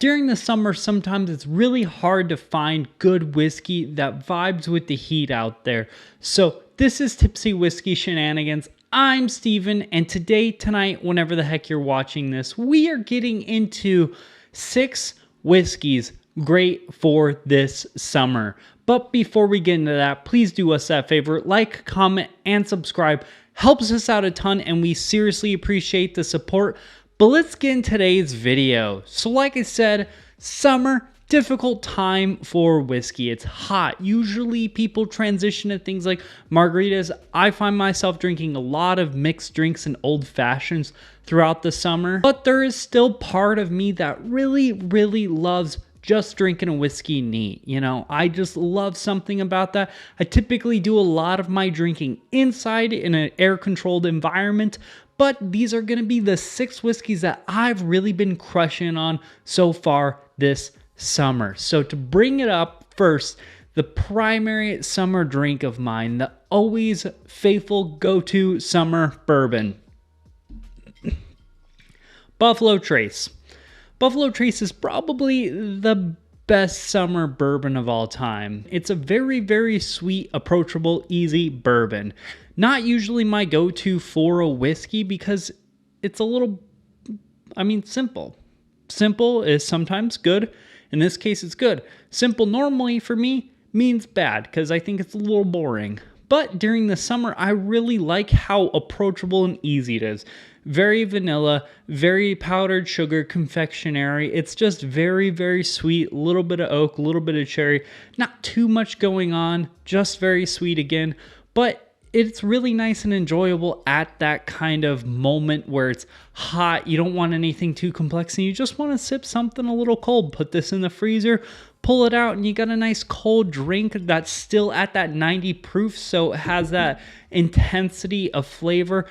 During the summer, sometimes it's really hard to find good whiskey that vibes with the heat out there. So this is Tipsy Whiskey Shenanigans. I'm Steven, and tonight, whenever the heck you're watching this, we are getting into 6 whiskeys great for this summer. But before we get into that, please do us that favor, like, comment, and subscribe. Helps us out a ton, and we seriously appreciate the support. But let's get in today's video. So like I said, summer, difficult time for whiskey. It's hot. Usually people transition to things like margaritas. I find myself drinking a lot of mixed drinks and old fashions throughout the summer. But there is still part of me that really loves just drinking a whiskey neat. You know, I just love something about that. I typically do a lot of my drinking inside in an air-controlled environment, but these are going to be the 6 whiskeys that I've really been crushing on so far this summer. So to bring it up first, the primary summer drink of mine, the always faithful go-to summer bourbon, Buffalo Trace. Buffalo Trace is probably the best summer bourbon of all time. It's a very sweet, approachable, easy bourbon. Not usually my go-to for a whiskey because it's a little, simple. Simple is sometimes good. In this case, it's good. Simple normally for me means bad because I think it's a little boring. But during the summer, I really like how approachable and easy it is. Very vanilla, very powdered sugar confectionery. It's just very sweet, a little bit of oak, a little bit of cherry. Not too much going on, just very sweet again. But it's really nice and enjoyable at that kind of moment where it's hot. You don't want anything too complex and you just want to sip something a little cold. Put this in the freezer, pull it out, and you got a nice cold drink that's still at that 90 proof, so it has that intensity of flavor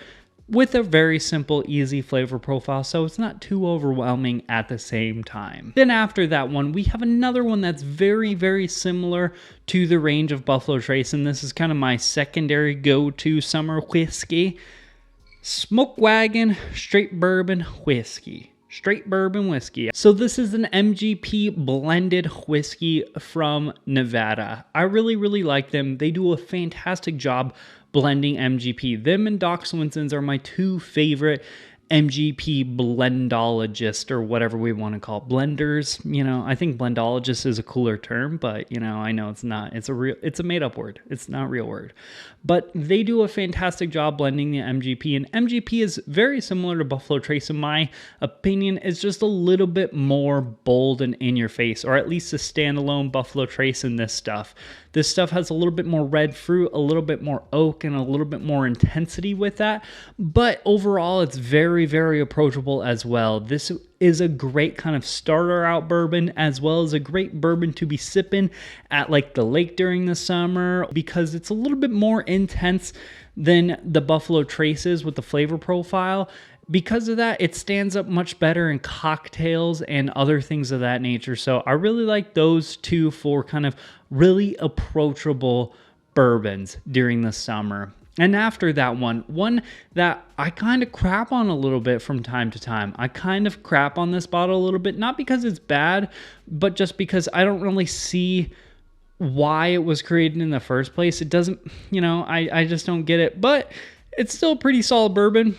with a very simple, easy flavor profile, so it's not too overwhelming at the same time. Then after that one, we have another one that's very similar to the range of Buffalo Trace, and this is kind of my secondary go-to summer whiskey. Smoke Wagon Straight Bourbon Whiskey. Straight bourbon whiskey. So this is an MGP blended whiskey from Nevada. I really like them. They do a fantastic job blending MGP. Them and Doc Swinson's are my 2 favorite MGP blendologists, or whatever we want to call it. Blenders. You know, I think blendologist is a cooler term, but you know, I know it's not. It's a made up word. It's not a real word. But they do a fantastic job blending the MGP, and MGP is very similar to Buffalo Trace in my opinion. It's just a little bit more bold and in your face, or at least a standalone Buffalo Trace in this stuff. This stuff has a little bit more red fruit, a little bit more oak, and a little bit more intensity with that. But overall, it's very approachable as well. This is a great kind of starter out bourbon, as well as a great bourbon to be sipping at like the lake during the summer, because it's a little bit more intense than the Buffalo Traces with the flavor profile. Because of that, it stands up much better in cocktails and other things of that nature. So I really like those 2 for kind of really approachable bourbons during the summer. And after that one that I kind of crap on a little bit from time to time. I kind of crap on this bottle a little bit, not because it's bad, but just because I don't really see why it was created in the first place. It doesn't, you know, I just don't get it. But it's still a pretty solid bourbon.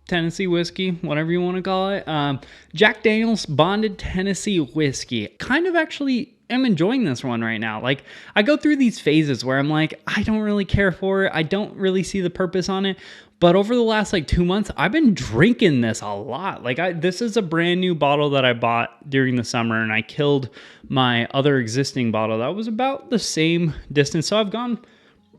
Tennessee whiskey, whatever you want to call it. Jack Daniel's Bonded Tennessee Whiskey. Kind of actually am enjoying this one right now. Like, I go through these phases where I'm like, I don't really care for it. I don't really see the purpose on it. But over the last 2 months, I've been drinking this a lot. This is a brand new bottle that I bought during the summer, and I killed my other existing bottle that was about the same distance. So I've gone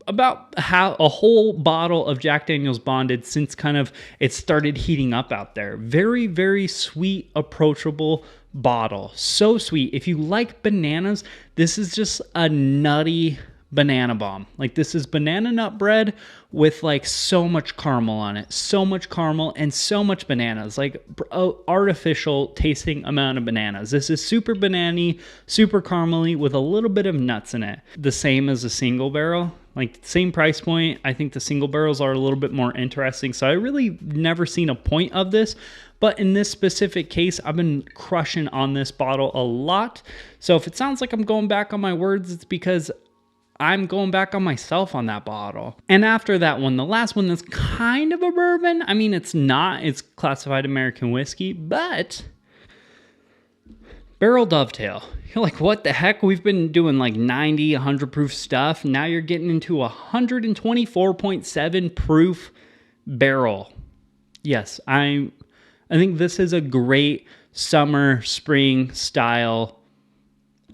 about a whole bottle of Jack Daniel's Bonded since kind of it started heating up out there. Very sweet, approachable bottle. So sweet. If you like bananas, this is just a nutty banana bomb. Like, this is banana nut bread with so much caramel on it. So much caramel and so much bananas. Like, artificial tasting amount of bananas. This is super banana-y, super caramely with a little bit of nuts in it. The same as a single barrel. Like, same price point. I think the single barrels are a little bit more interesting. So I really never seen a point of this. But in this specific case, I've been crushing on this bottle a lot. So if it sounds like I'm going back on my words, it's because I'm going back on myself on that bottle. And after that one, the last one that's kind of a bourbon. I mean, it's not. It's classified American whiskey, but Barreldove. You're like, what the heck? We've been doing like 90, 100 proof stuff. Now you're getting into 124.7 proof barrel. Yes, I think this is a great summer, spring style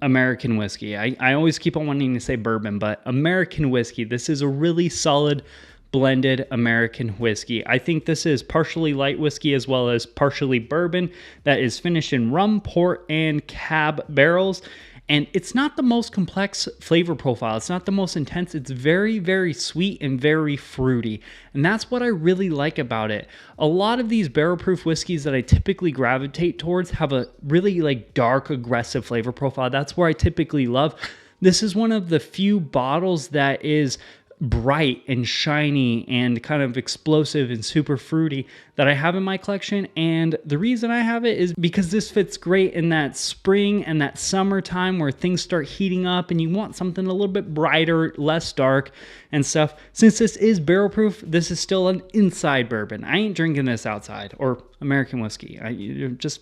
American whiskey. I always keep on wanting to say bourbon, but American whiskey. This is a really solid blended American whiskey. I think this is partially light whiskey as well as partially bourbon that is finished in rum, port, and cab barrels. And it's not the most complex flavor profile. It's not the most intense. It's very, very sweet and very fruity. And that's what I really like about it. A lot of these barrel proof whiskeys that I typically gravitate towards have a really like dark, aggressive flavor profile. That's where I typically love. This is one of the few bottles that is bright and shiny and kind of explosive and super fruity that I have in my collection. And the reason I have it is because this fits great in that spring and that summertime where things start heating up and you want something a little bit brighter, less dark and stuff. Since this is barrel proof, this is still an inside bourbon. I ain't drinking this outside, or American whiskey. I just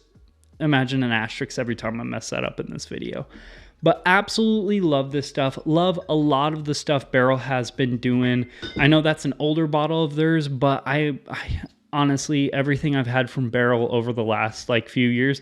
imagine an asterisk every time I mess that up in this video. But absolutely love this stuff. Love a lot of the stuff Barrel has been doing. I know that's an older bottle of theirs, but I honestly, everything I've had from Barrel over the last like few years,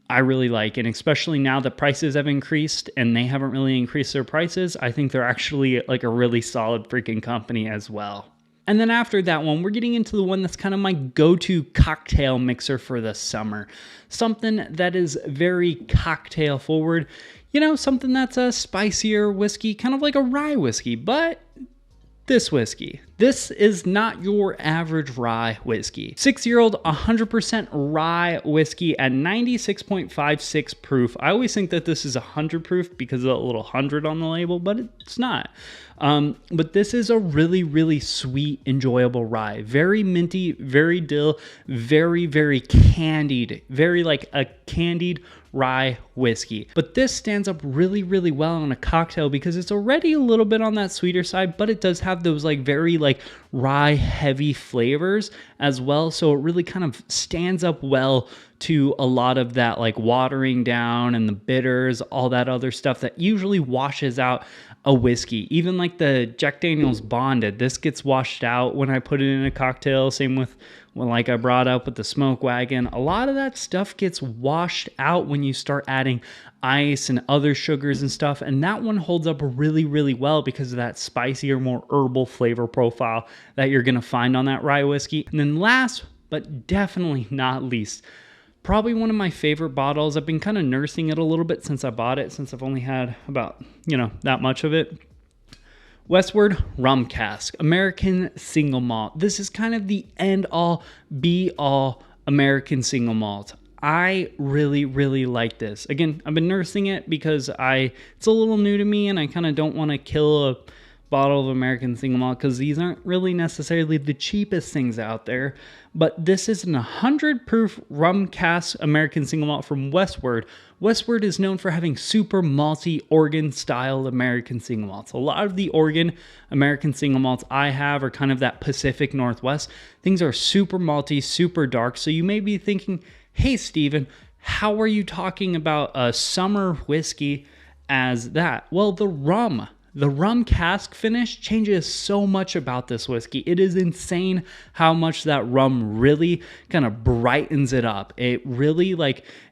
I really like. And especially now that prices have increased and they haven't really increased their prices, I think they're actually like a really solid freaking company as well. And then after that one, we're getting into the one that's kind of my go-to cocktail mixer for the summer. Something that is very cocktail forward. You know, something that's a spicier whiskey, kind of like a rye whiskey, but this whiskey. This is not your average rye whiskey. 6-year-old 100% rye whiskey at 96.56 proof. I always think that this is 100 proof because of a little 100 on the label, but it's not. But this is a really, really sweet, enjoyable rye. Very minty, very dill, very, very candied. Very like a candied rye whiskey. But this stands up really, really well on a cocktail because it's already a little bit on that sweeter side, but it does have those like very like rye heavy flavors as well. So it really kind of stands up well to a lot of that like watering down and the bitters, all that other stuff that usually washes out a whiskey. Even like the Jack Daniel's Bonded, this gets washed out when I put it in a cocktail. Same with like I brought up with the Smoke Wagon. A lot of that stuff gets washed out when you start adding ice and other sugars and stuff. And that one holds up really, really well because of that spicier, more herbal flavor profile that you're going to find on that rye whiskey. And then last, but definitely not least, probably one of my favorite bottles. I've been kind of nursing it a little bit since I bought it, since I've only had about, that much of it. Westward Rum Cask, American Single Malt. This is kind of the end-all, be-all American Single Malt. I really, really like this. Again, I've been nursing it because it's a little new to me and I kind of don't want to kill a bottle of American Single Malt because these aren't really necessarily the cheapest things out there. But this is an 100 proof rum cask American Single Malt from Westward. Westward is known for having super malty Oregon style American Single Malts. A lot of the Oregon American Single Malts I have are kind of that Pacific Northwest. Things are super malty, super dark. So you may be thinking, hey, Steven, how are you talking about a summer whiskey as that? Well, the rum cask finish changes so much about this whiskey. It is insane how much that rum really kind of brightens it up. It really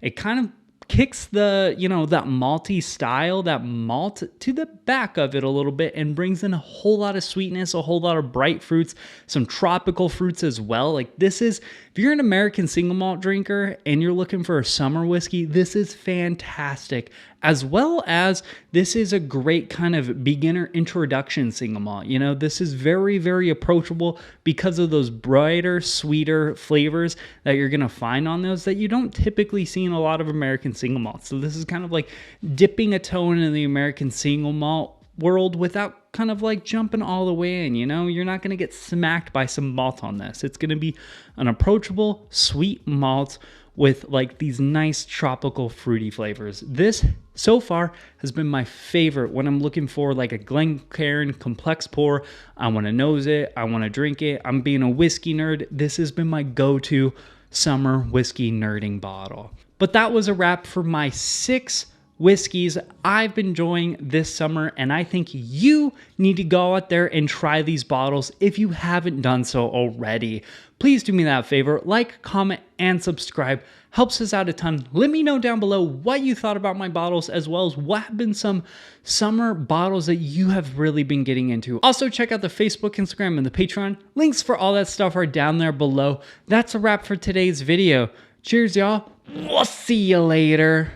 it kind of kicks the, that malty style, that malt to the back of it a little bit and brings in a whole lot of sweetness, a whole lot of bright fruits, some tropical fruits as well. Like this is, if you're an American single malt drinker and you're looking for a summer whiskey, this is fantastic. As well as this is a great kind of beginner introduction single malt. This is very, very approachable because of those brighter, sweeter flavors that you're going to find on those that you don't typically see in a lot of American single malts. So this is kind of like dipping a toe into the American single malt world without kind of like jumping all the way in, you know? You're not going to get smacked by some malt on this. It's going to be an approachable, sweet malt with like these nice tropical fruity flavors. This so far has been my favorite when I'm looking for like a Glencairn complex pour. I want to nose it. I want to drink it. I'm being a whiskey nerd. This has been my go-to summer whiskey nerding bottle. But that was a wrap for my 6 whiskeys I've been enjoying this summer, and I think you need to go out there and try these bottles if you haven't done so already. Please do me that favor, like, comment, and subscribe. Helps us out a ton. Let me know down below what you thought about my bottles, as well as what have been some summer bottles that you have really been getting into. Also, check out the Facebook, Instagram, and the Patreon. Links for all that stuff are down there below. That's a wrap for today's video. Cheers, y'all. We'll see you later.